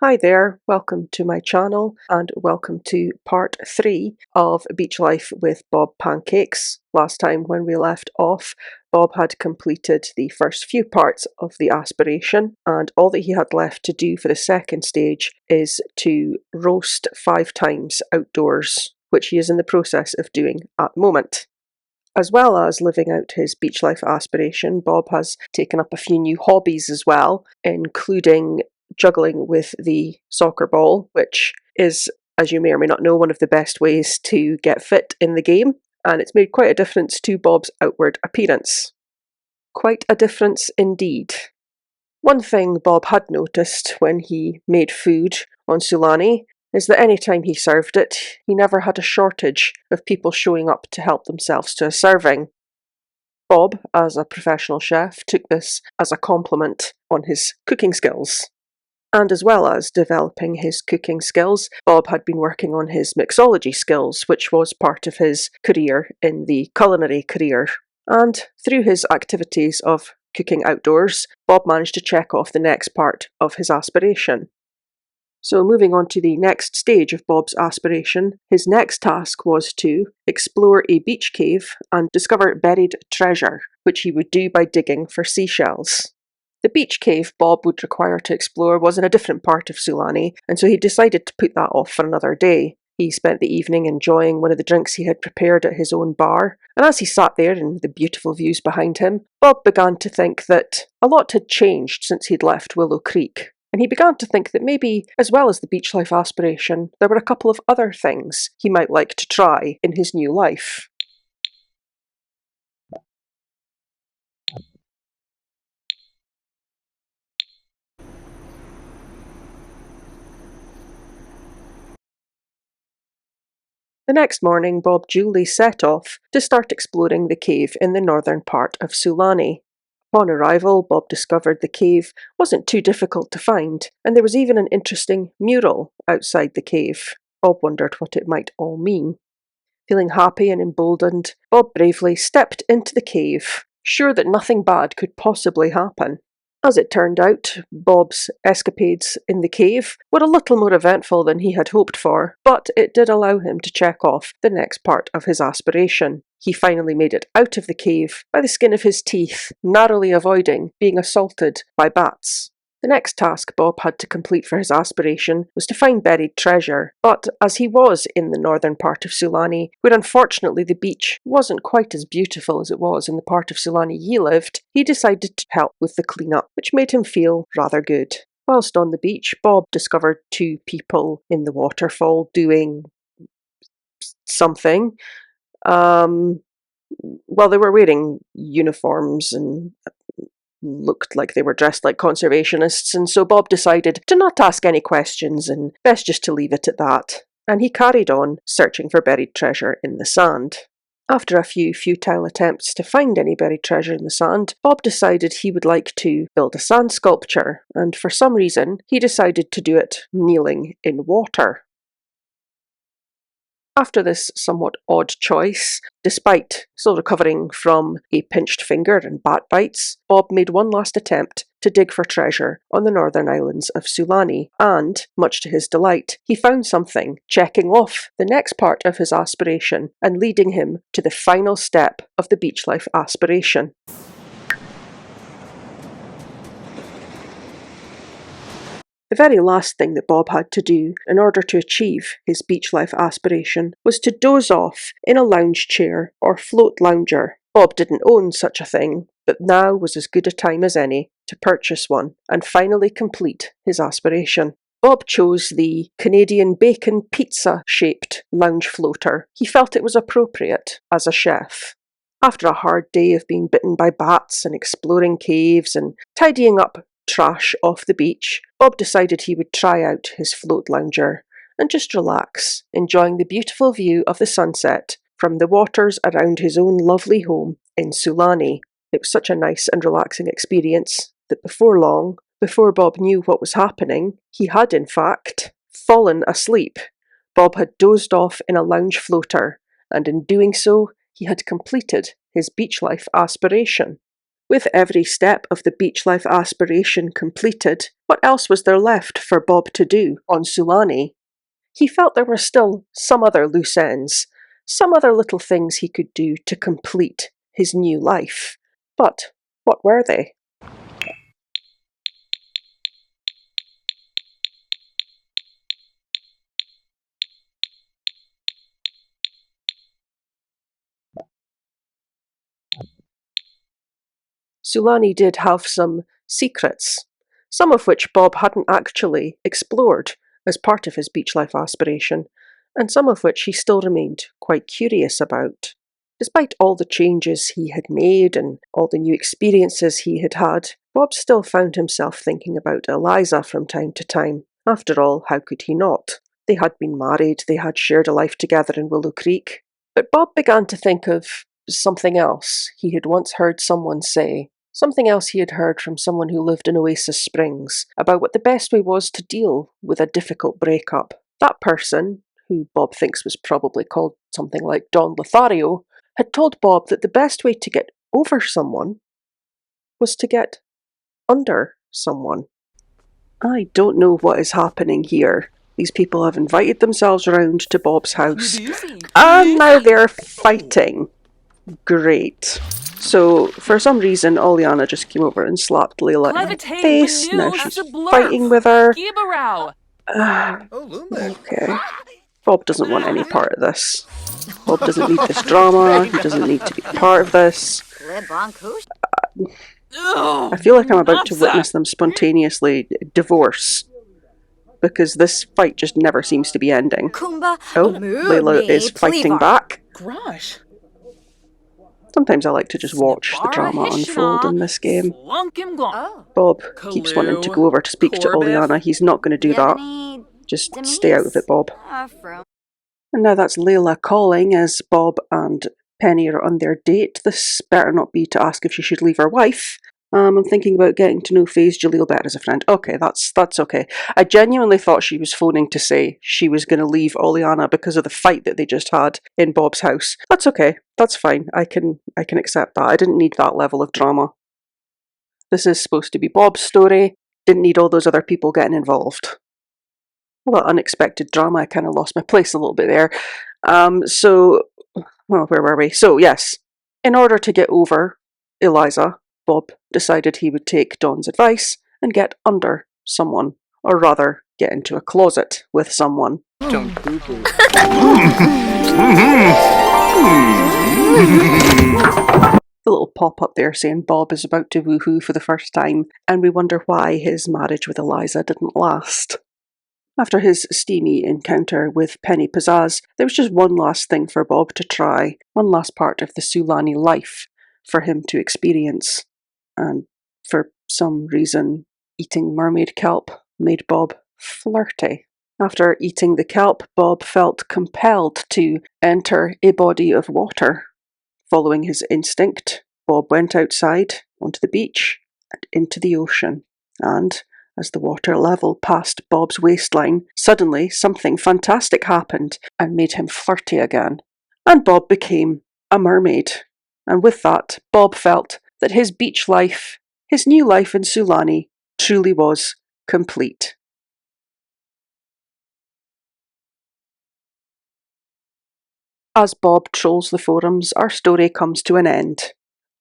Hi there, welcome to my channel and welcome to part 3 of Beach Life with Bob Pancakes. Last time when we left off, Bob had completed the first few parts of the aspiration, and all that he had left to do for the second stage is to roast 5 times outdoors, which he is in the process of doing at the moment. As well as living out his beach life aspiration, Bob has taken up a few new hobbies as well, including juggling with the soccer ball, which is, as you may or may not know, one of the best ways to get fit in the game, and it's made quite a difference to Bob's outward appearance. Quite a difference indeed. One thing Bob had noticed when he made food on Sulani is that any time he served it, he never had a shortage of people showing up to help themselves to a serving. Bob, as a professional chef, took this as a compliment on his cooking skills. And as well as developing his cooking skills, Bob had been working on his mixology skills, which was part of his career in the culinary career. And through his activities of cooking outdoors, Bob managed to check off the next part of his aspiration. So moving on to the next stage of Bob's aspiration, his next task was to explore a beach cave and discover buried treasure, which he would do by digging for seashells. The beach cave Bob would require to explore was in a different part of Sulani, and so he decided to put that off for another day. He spent the evening enjoying one of the drinks he had prepared at his own bar, and as he sat there in the beautiful views behind him, Bob began to think that a lot had changed since he'd left Willow Creek. And he began to think that maybe, as well as the beach life aspiration, there were a couple of other things he might like to try in his new life. The next morning, Bob duly set off to start exploring the cave in the northern part of Sulani. Upon arrival, Bob discovered the cave wasn't too difficult to find, and there was even an interesting mural outside the cave. Bob wondered what it might all mean. Feeling happy and emboldened, Bob bravely stepped into the cave, sure that nothing bad could possibly happen. As it turned out, Bob's escapades in the cave were a little more eventful than he had hoped for, but it did allow him to check off the next part of his aspiration. He finally made it out of the cave by the skin of his teeth, narrowly avoiding being assaulted by bats. The next task Bob had to complete for his aspiration was to find buried treasure, but as he was in the northern part of Sulani, where unfortunately the beach wasn't quite as beautiful as it was in the part of Sulani he lived, he decided to help with the cleanup, which made him feel rather good. Whilst on the beach, Bob discovered 2 people in the waterfall doing something. Well, they were wearing uniforms and looked like they were dressed like conservationists, and so Bob decided to not ask any questions and best just to leave it at that. And he carried on searching for buried treasure in the sand. After a few futile attempts to find any buried treasure in the sand, Bob decided he would like to build a sand sculpture, and for some reason he decided to do it kneeling in water. After this somewhat odd choice, despite still recovering from a pinched finger and bat bites, Bob made one last attempt to dig for treasure on the northern islands of Sulani, and, much to his delight, he found something, checking off the next part of his aspiration and leading him to the final step of the beach life aspiration. The very last thing that Bob had to do in order to achieve his beach life aspiration was to doze off in a lounge chair or float lounger. Bob didn't own such a thing, but now was as good a time as any to purchase one and finally complete his aspiration. Bob chose the Canadian bacon pizza-shaped lounge floater. He felt it was appropriate as a chef. After a hard day of being bitten by bats and exploring caves and tidying up trash off the beach, Bob decided he would try out his float lounger and just relax, enjoying the beautiful view of the sunset from the waters around his own lovely home in Sulani. It was such a nice and relaxing experience that before long, before Bob knew what was happening, he had in fact fallen asleep. Bob had dozed off in a lounge floater, and in doing so, he had completed his beach life aspiration. With every step of the beach life aspiration completed, What else was there left for Bob to do on Sulani? He felt there were still some other loose ends, some other little things he could do to complete his new life. But what were they? Sulani did have some secrets, some of which Bob hadn't actually explored as part of his beach life aspiration, and some of which he still remained quite curious about. Despite all the changes he had made and all the new experiences he had had, Bob still found himself thinking about Eliza from time to time. After all, how could he not? They had been married, they had shared a life together in Willow Creek. But Bob began to think of something else he had once heard someone say. Something else he had heard from someone who lived in Oasis Springs about what the best way was to deal with a difficult breakup. That person, who Bob thinks was probably called something like Don Lothario, had told Bob that the best way to get over someone was to get under someone. I don't know what is happening here. These people have invited themselves round to Bob's house, and now they're fighting. Great. So, for some reason, Oleana just came over and slapped Layla in the face. Now she's fighting with her. Okay. Bob doesn't want any part of this. Bob doesn't need this drama. He doesn't need to be part of this. I feel like I'm about to witness them spontaneously divorce, because this fight just never seems to be ending. Oh, Layla is fighting back. Sometimes I like to just watch the drama unfold in this game. Bob keeps wanting to go over to speak to Oleana. He's not going to do that. Just stay out of it, Bob. And now that's Layla calling as Bob and Penny are on their date. This better not be to ask if she should leave her wife. I'm thinking about getting to know Faye's Jaleel better as a friend. Okay, that's okay. I genuinely thought she was phoning to say she was going to leave Oleana because of the fight that they just had in Bob's house. That's okay. That's fine. I can accept that. I didn't need that level of drama. This is supposed to be Bob's story. Didn't need all those other people getting involved. Well, that unexpected drama, I kind of lost my place a little bit there. Well, where were we? So, yes, in order to get over Eliza, Bob decided he would take Don's advice and get under someone, or rather, get into a closet with someone. The little pop-up there saying Bob is about to woohoo for the first time, and we wonder why his marriage with Eliza didn't last. After his steamy encounter with Penny Pizzazz, there was just one last thing for Bob to try, one last part of the Sulani life for him to experience. And for some reason, eating mermaid kelp made Bob flirty. After eating the kelp, Bob felt compelled to enter a body of water. Following his instinct, Bob went outside, onto the beach, and into the ocean. And as the water level passed Bob's waistline, suddenly something fantastic happened and made him flirty again. And Bob became a mermaid. And with that, Bob felt that his beach life, his new life in Sulani, truly was complete. As Bob trolls the forums, our story comes to an end.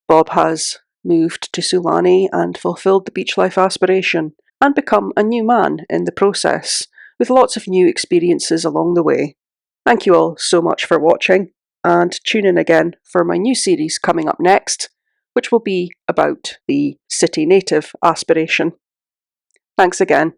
Bob has moved to Sulani and fulfilled the beach life aspiration, and become a new man in the process, with lots of new experiences along the way. Thank you all so much for watching, and tune in again for my new series coming up next, which will be about the city native aspiration. Thanks again.